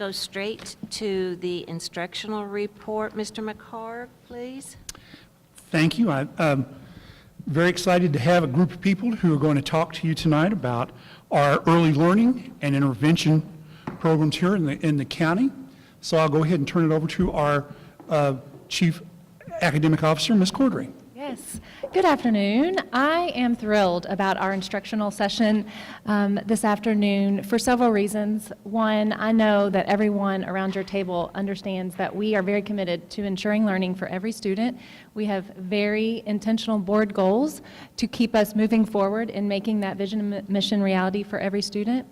go straight to the instructional report. Mr. McHarg, please. Thank you. I'm very excited to have a group of people who are going to talk to you tonight about our early learning and intervention programs here in the county. So I'll go ahead and turn it over to our Chief Academic Officer, Ms. Cordray. Yes. Good afternoon. I am thrilled about our instructional session this afternoon for several reasons. One, I know that everyone around your table understands that we are very committed to ensuring learning for every student. We have very intentional board goals to keep us moving forward in making that vision and mission reality for every student.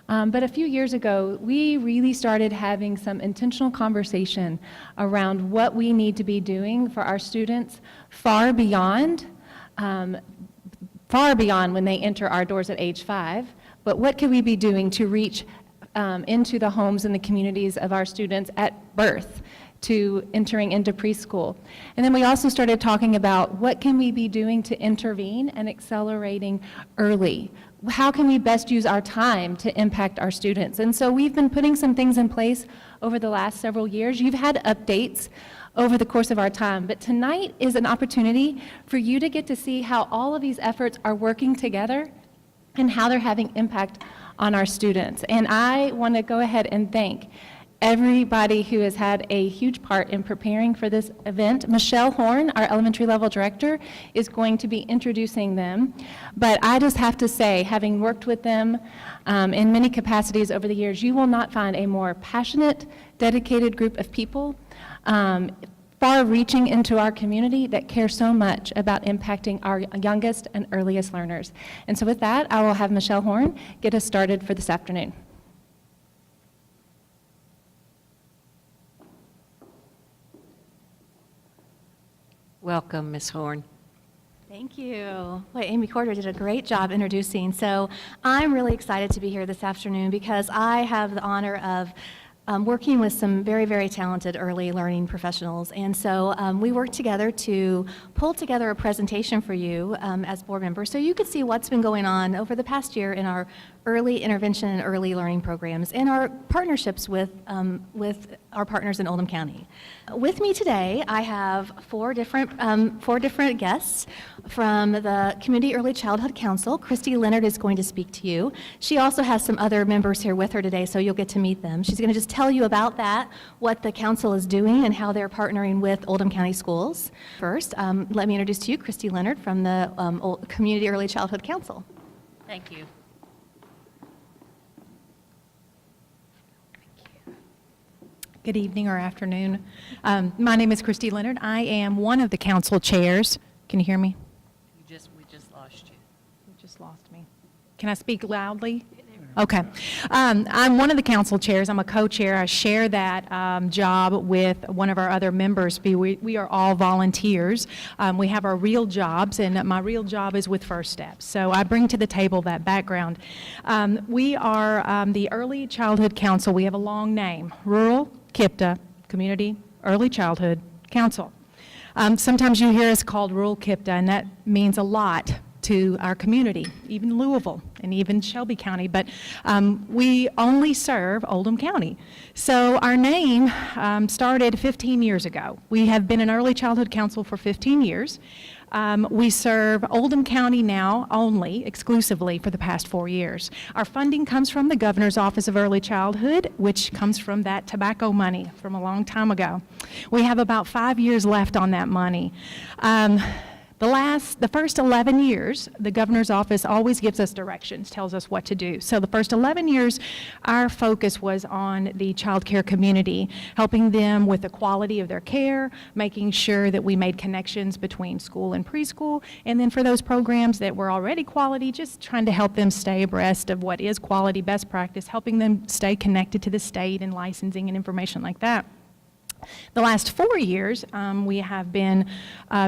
But a few years ago, we really started having some intentional conversation around what we need to be doing for our students far beyond when they enter our doors at age 5, but what could we be doing to reach into the homes and the communities of our students at birth, to entering into preschool. And then we also started talking about what can we be doing to intervene and accelerating early. How can we best use our time to impact our students? And so we've been putting some things in place over the last several years. You've had updates over the course of our time, but tonight is an opportunity for you to get to see how all of these efforts are working together and how they're having impact on our students. And I want to go ahead and thank everybody who has had a huge part in preparing for this event. Michelle Horn, our elementary level director, is going to be introducing them. But I just have to say, having worked with them in many capacities over the years, you will not find a more passionate, dedicated group of people, far-reaching into our community that care so much about impacting our youngest and earliest learners. And so with that, I will have Michelle Horn get us started for this afternoon. Welcome, Ms. Horn. Thank you. Well, Amy Corder did a great job introducing. So I'm really excited to be here this afternoon because I have the honor of working with some very, very talented early learning professionals. And so we worked together to pull together a presentation for you as board members so you could see what's been going on over the past year in our early intervention and early learning programs and our partnerships with our partners in Oldham County. With me today, I have four different guests from the Community Early Childhood Council. Christy Leonard is going to speak to you. She also has some other members here with her today, so you'll get to meet them. She's going to just tell you about that, what the council is doing, and how they're partnering with Oldham County Schools. First, let me introduce to you Christy Leonard from the Community Early Childhood Council. Thank you. Good evening or afternoon. My name is Christy Leonard. I am one of the council chairs. Can you hear me? We just lost you. You just lost me. Can I speak loudly? Okay. I'm one of the council chairs. I'm a co-chair. I share that job with one of our other members. We are all volunteers. We have our real jobs, and my real job is with First Steps. So I bring to the table that background. We are the Early Childhood Council. We have a long name, Rural KIPTA, Community Early Childhood Council. Sometimes you hear us called Rural KIPTA, and that means a lot to our community, even Louisville and even Shelby County, but we only serve Oldham County. So our name started 15 years ago. We have been an early childhood council for 15 years. We serve Oldham County now only, exclusively for the past 4 years. Our funding comes from the Governor's Office of Early Childhood, which comes from that tobacco money from a long time ago. We have about 5 years left on that money. The first 11 years, the governor's office always gives us directions, tells us what to do. So the first 11 years, our focus was on the child care community, helping them with the quality of their care, making sure that we made connections between school and preschool, and then for those programs that were already quality, just trying to help them stay abreast of what is quality, best practice, helping them stay connected to the state and licensing and information like that. The last 4 years, we have been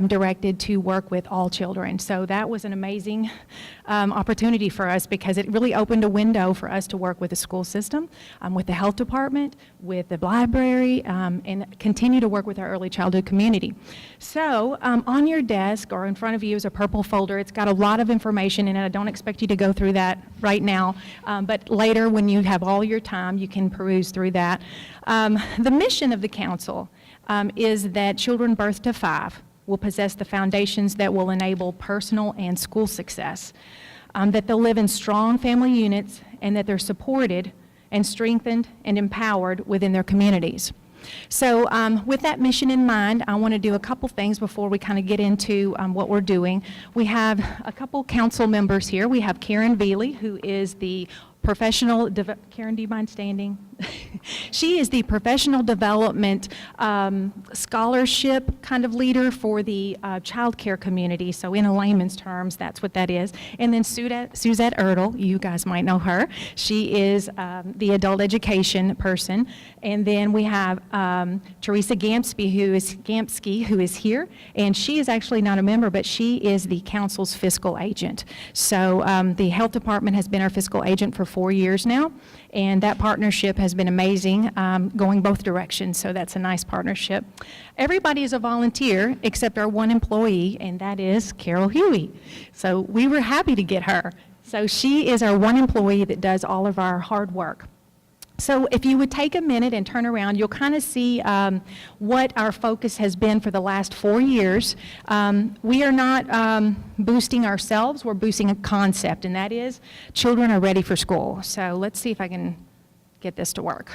directed to work with all children. So that was an amazing opportunity for us because it really opened a window for us to work with the school system, with the health department, with the library, and continue to work with our early childhood community. So on your desk or in front of you is a purple folder. It's got a lot of information in it. I don't expect you to go through that right now, but later when you have all your time, you can peruse through that. The mission of the council is that children birth to 5 will possess the foundations that will enable personal and school success, that they'll live in strong family units, and that they're supported and strengthened and empowered within their communities. So with that mission in mind, I want to do a couple things before we kind of get into what we're doing. We have a couple council members here. We have Karen Veely, who is the professional, Karen, do you mind standing? She is the professional development scholarship kind of leader for the child care community. So in a layman's terms, that's what that is. And then Suzette Ertl, you guys might know her. She is the adult education person. And then we have Teresa Gamsky, who is here. And she is actually not a member, but she is the council's fiscal agent. So the health department has been our fiscal agent for 4 years now. And that partnership has been amazing, going both directions, so that's a nice partnership. Everybody is a volunteer except our one employee, and that is Carol Huey. So we were happy to get her. So she is our one employee that does all of our hard work. So if you would take a minute and turn around, you'll kind of see what our focus has been for the last 4 years. We are not boosting ourselves, we're boosting a concept, and that is children are ready for school. So let's see if I can get this to work.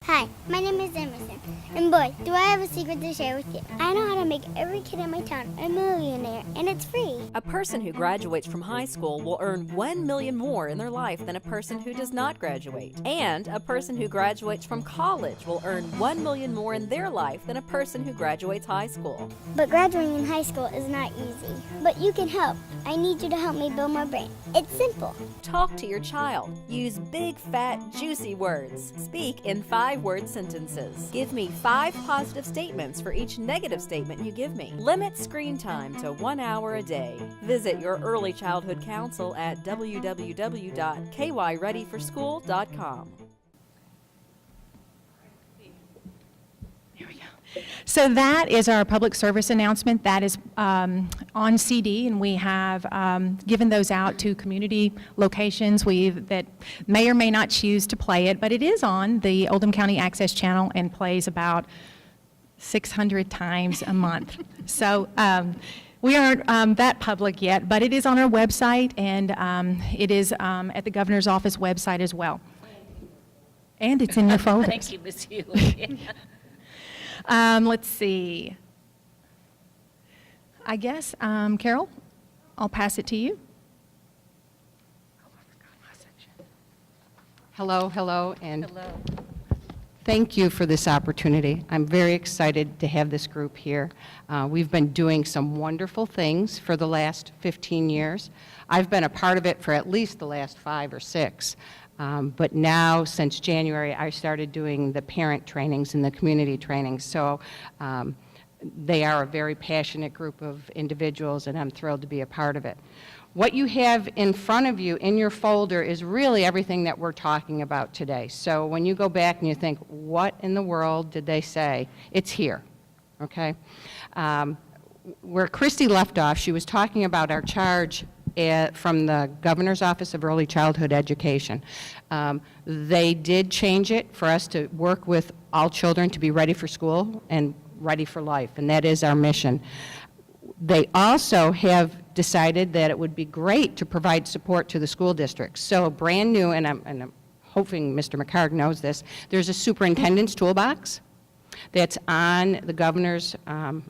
Hi, my name is Emerson, and boy, do I have a secret to share with you. I know how to make every kid in my town a millionaire, and it's free. A person who graduates from high school will earn $1 million more in their life than a person who does not graduate. And a person who graduates from college will earn $1 million more in their life than a person who graduates high school. But graduating in high school is not easy. But you can help. I need you to help me build my brain. It's simple. Talk to your child. Use big, fat, juicy words. Speak in 5-word sentences. Give me 5 positive statements for each negative statement you give me. Limit screen time to 1 hour a day. Visit your early childhood council at www.kyreadyforschool.com. So that is our public service announcement. That is on CD, and we have given those out to community locations that may or may not choose to play it, but it is on the Oldham County Access Channel and plays about 600 times a month. So we aren't that public yet, but it is on our website, and it is at the governor's office website as well. And it's in your folders. Thank you, Ms. Hewley. Let's see. I guess, Carol, I'll pass it to you. Hello, and thank you for this opportunity. I'm very excited to have this group here. We've been doing some wonderful things for the last 15 years. I've been a part of it for at least the last 5 or 6. But now, since January, I started doing the parent trainings and the community trainings. So they are a very passionate group of individuals, and I'm thrilled to be a part of it. What you have in front of you in your folder is really everything that we're talking about today. So when you go back and you think, what in the world did they say? It's here, okay? Where Christy left off, she was talking about our charge from the Governor's Office of Early Childhood Education. They did change it for us to work with all children to be ready for school and ready for life, and that is our mission. They also have decided that it would be great to provide support to the school districts. So brand new, and I'm hoping Mr. McCarg knows this, there's a superintendent's toolbox that's on the governor's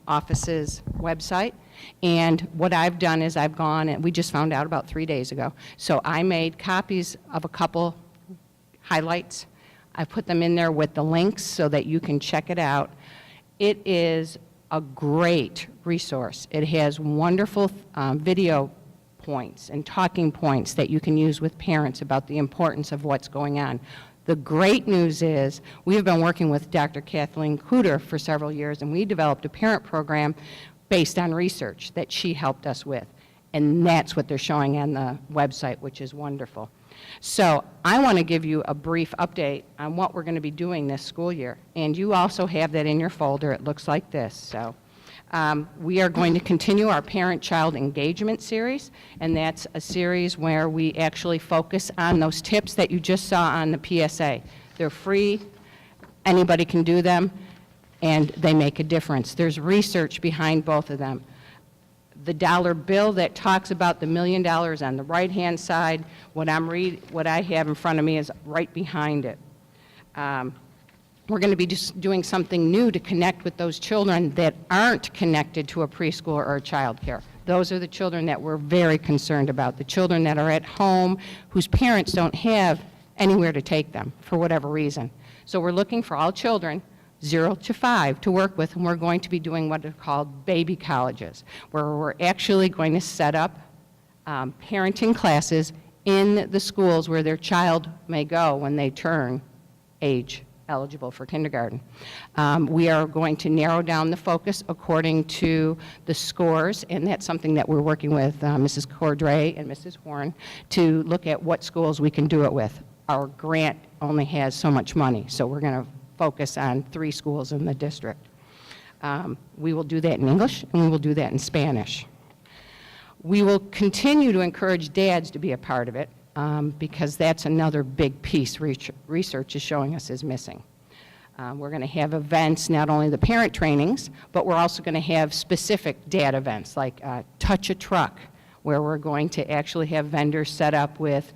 office's website. And what I've done is I've gone, and we just found out about 3 days ago, so I made copies of a couple highlights. I put them in there with the links so that you can check it out. It is a great resource. It has wonderful video points and talking points that you can use with parents about the importance of what's going on. The great news is we have been working with Dr. Kathleen Cooter for several years, and we developed a parent program based on research that she helped us with. And that's what they're showing on the website, which is wonderful. So I want to give you a brief update on what we're going to be doing this school year. And you also have that in your folder. It looks like this. So we are going to continue our parent-child engagement series, and that's a series where we actually focus on those tips that you just saw on the PSA. They're free, anybody can do them, and they make a difference. There's research behind both of them. The dollar bill that talks about the $1 million on the right-hand side, what I have in front of me is right behind it. We're going to be just doing something new to connect with those children that aren't connected to a preschool or a child care. Those are the children that we're very concerned about, the children that are at home whose parents don't have anywhere to take them for whatever reason. So we're looking for all children 0 to 5 to work with, and we're going to be doing what are called baby colleges, where we're actually going to set up parenting classes in the schools where their child may go when they turn age eligible for kindergarten. We are going to narrow down the focus according to the scores, and that's something that we're working with Mrs. Cordray and Mrs. Horn to look at what schools we can do it with. Our grant only has so much money, so we're going to focus on 3 schools in the district. We will do that in English, and we will do that in Spanish. We will continue to encourage dads to be a part of it, because that's another big piece research is showing us is missing. We're going to have events, not only the parent trainings, but we're also going to have specific dad events like Touch a Truck, where we're going to actually have vendors set up with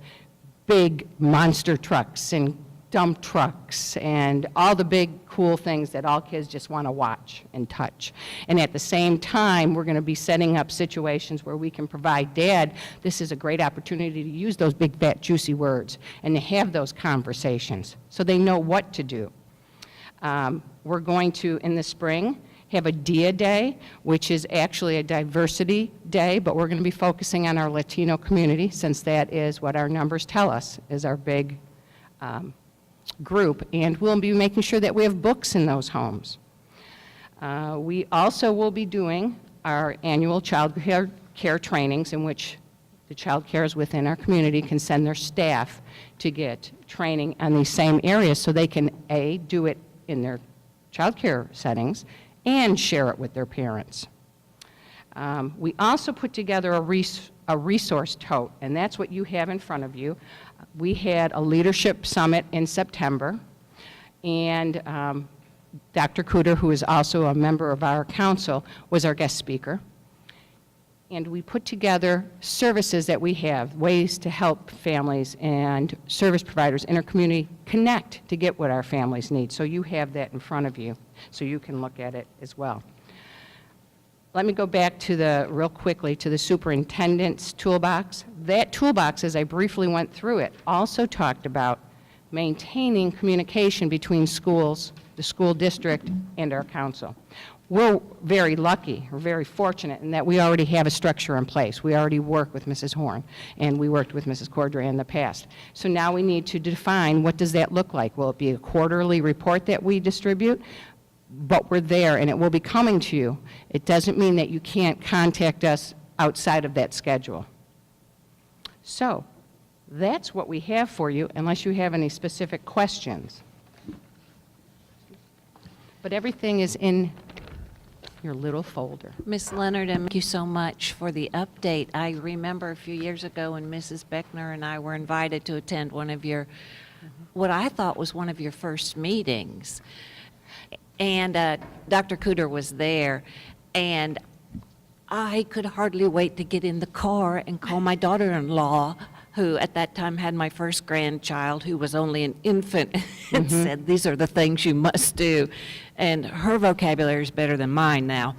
big monster trucks and dump trucks and all the big cool things that all kids just want to watch and touch. And at the same time, we're going to be setting up situations where we can provide dad, this is a great opportunity to use those big, fat, juicy words and to have those conversations so they know what to do. We're going to, in the spring, have a DIA Day, which is actually a diversity day, but we're going to be focusing on our Latino community since that is what our numbers tell us is our big group, and we'll be making sure that we have books in those homes. We also will be doing our annual child care trainings in which the child cares within our community can send their staff to get training on these same areas so they can, A, do it in their child care settings and share it with their parents. We also put together a resource tote, and that's what you have in front of you. We had a leadership summit in September, and Dr. Cooter, who is also a member of our council, was our guest speaker. And we put together services that we have, ways to help families and service providers in our community connect to get what our families need. So you have that in front of you, so you can look at it as well. Let me go back to real quickly to the superintendent's toolbox. That toolbox, as I briefly went through it, also talked about maintaining communication between schools, the school district, and our council. We're very lucky, we're very fortunate in that we already have a structure in place. We already work with Mrs. Horn, and we worked with Mrs. Cordray in the past. So now we need to define what does that look like. Will it be a quarterly report that we distribute? But we're there, and it will be coming to you. It doesn't mean that you can't contact us outside of that schedule. So that's what we have for you, unless you have any specific questions. But everything is in your little folder. Ms. Leonard, and thank you so much for the update. I remember a few years ago when Mrs. Beckner and I were invited to attend one of your, what I thought was one of your first meetings. And Dr. Cooter was there, and I could hardly wait to get in the car and call my daughter-in-law, who at that time had my first grandchild, who was only an infant, and said, these are the things you must do. And her vocabulary is better than mine now.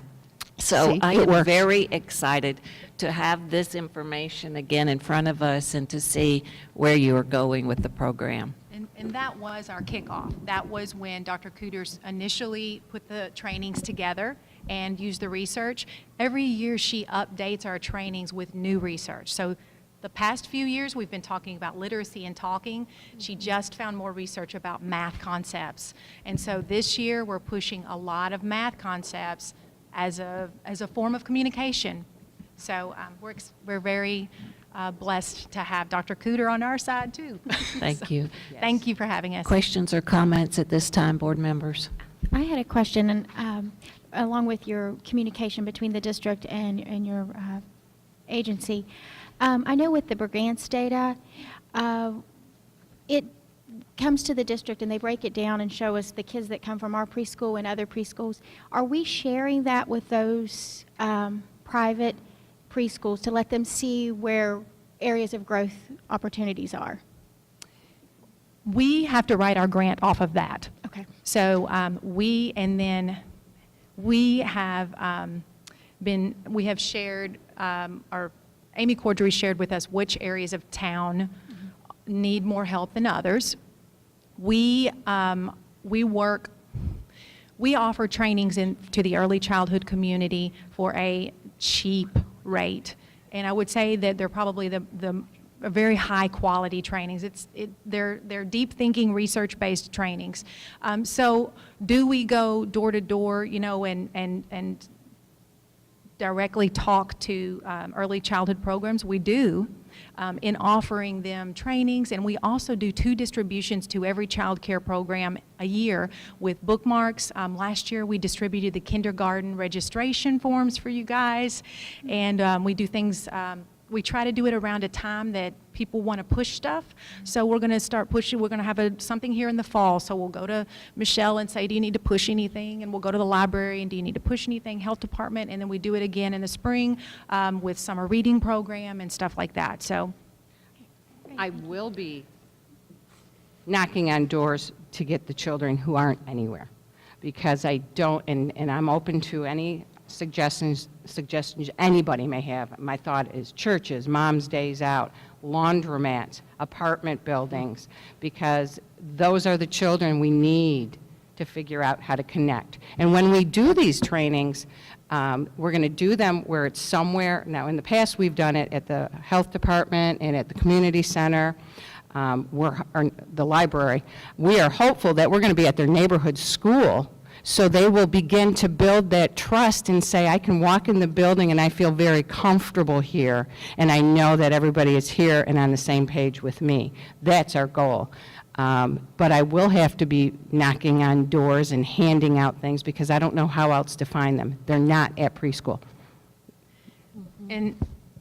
So See, I it am works. very excited to have this information again in front of us and to see where you are going with the program. And that was our kickoff. That was when Dr. Cooters initially put the trainings together and used the research. Every year she updates our trainings with new research. So the past few years we've been talking about literacy and talking. She just found more research about math concepts. And so this year we're pushing a lot of math concepts as a form of communication. So we're very blessed to have Dr. Cooter on our side too. Thank you. Thank you for having us. Questions or comments at this time, board members? I had a question, and along with your communication between the district and your agency, I know with the Brigance data, it comes to the district and they break it down and show us the kids that come from our preschool and other preschools. Are we sharing that with those private preschools to let them see where areas of growth opportunities are? We have to write our grant off of that. Okay. So we have shared, or Amy Corddry shared with us which areas of town need more help than others. We offer trainings to the early childhood community for a cheap rate. And I would say that they're probably the very high quality trainings. They're deep thinking, research-based trainings. So do we go door to door, and directly talk to early childhood programs? We do, in offering them trainings, and we also do 2 distributions to every child care program a year with bookmarks. Last year we distributed the kindergarten registration forms for you guys, and we do things, we try to do it around a time that people want to push stuff. So we're going to start pushing. We're going to have something here in the fall. So we'll go to Michelle and say, do you need to push anything? And we'll go to the library and do you need to push anything? Health department. And then we do it again in the spring with summer reading program and stuff like that. So I will be knocking on doors to get the children who aren't anywhere, because I don't, and I'm open to any suggestions anybody may have. My thought is churches, moms' days out, laundromats, apartment buildings, because those are the children we need to figure out how to connect. And when we do these trainings, we're going to do them where it's somewhere. Now, in the past, we've done it at the health department and at the community center, or the library. We are hopeful that we're going to be at their neighborhood school, so they will begin to build that trust and say, I can walk in the building and I feel very comfortable here, and I know that everybody is here and on the same page with me. That's our goal. But I will have to be knocking on doors and handing out things, because I don't know how else to find them. They're not at preschool. And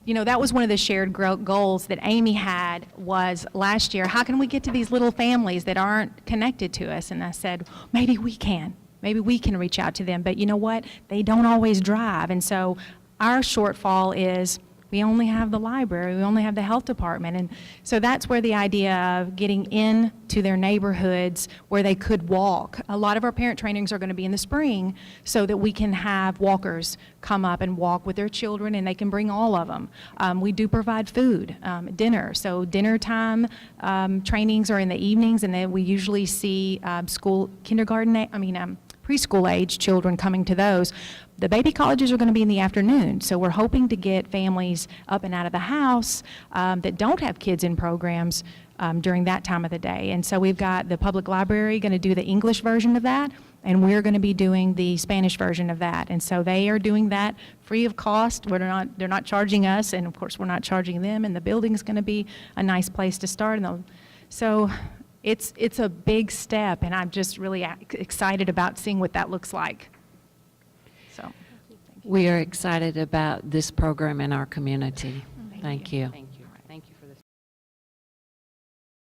that was one of the shared goals that Amy had, was last year, how can we get to these little families that aren't connected to us? And I said, maybe we can. Maybe we can reach out to them. But you know what? They don't always drive. And so our shortfall is we only have the library, we only have the health department. And so that's where the idea of getting into their neighborhoods where they could walk. A lot of our parent trainings are going to be in the spring, so that we can have walkers come up and walk with their children, and they can bring all of them. We do provide food, dinner. So dinner time trainings are in the evenings, and then we usually see preschool age children coming to those. The baby colleges are going to be in the afternoon, so we're hoping to get families up and out of the house that don't have kids in programs during that time of the day. And so we've got the public library going to do the English version of that, and we're going to be doing the Spanish version of that. And so they are doing that free of cost. They're not charging us, and of course we're not charging them, and the building's going to be a nice place to start. So it's a big step, and I'm just really excited about seeing what that looks like. So, We are excited about this program in our community. Thank you. Thank you.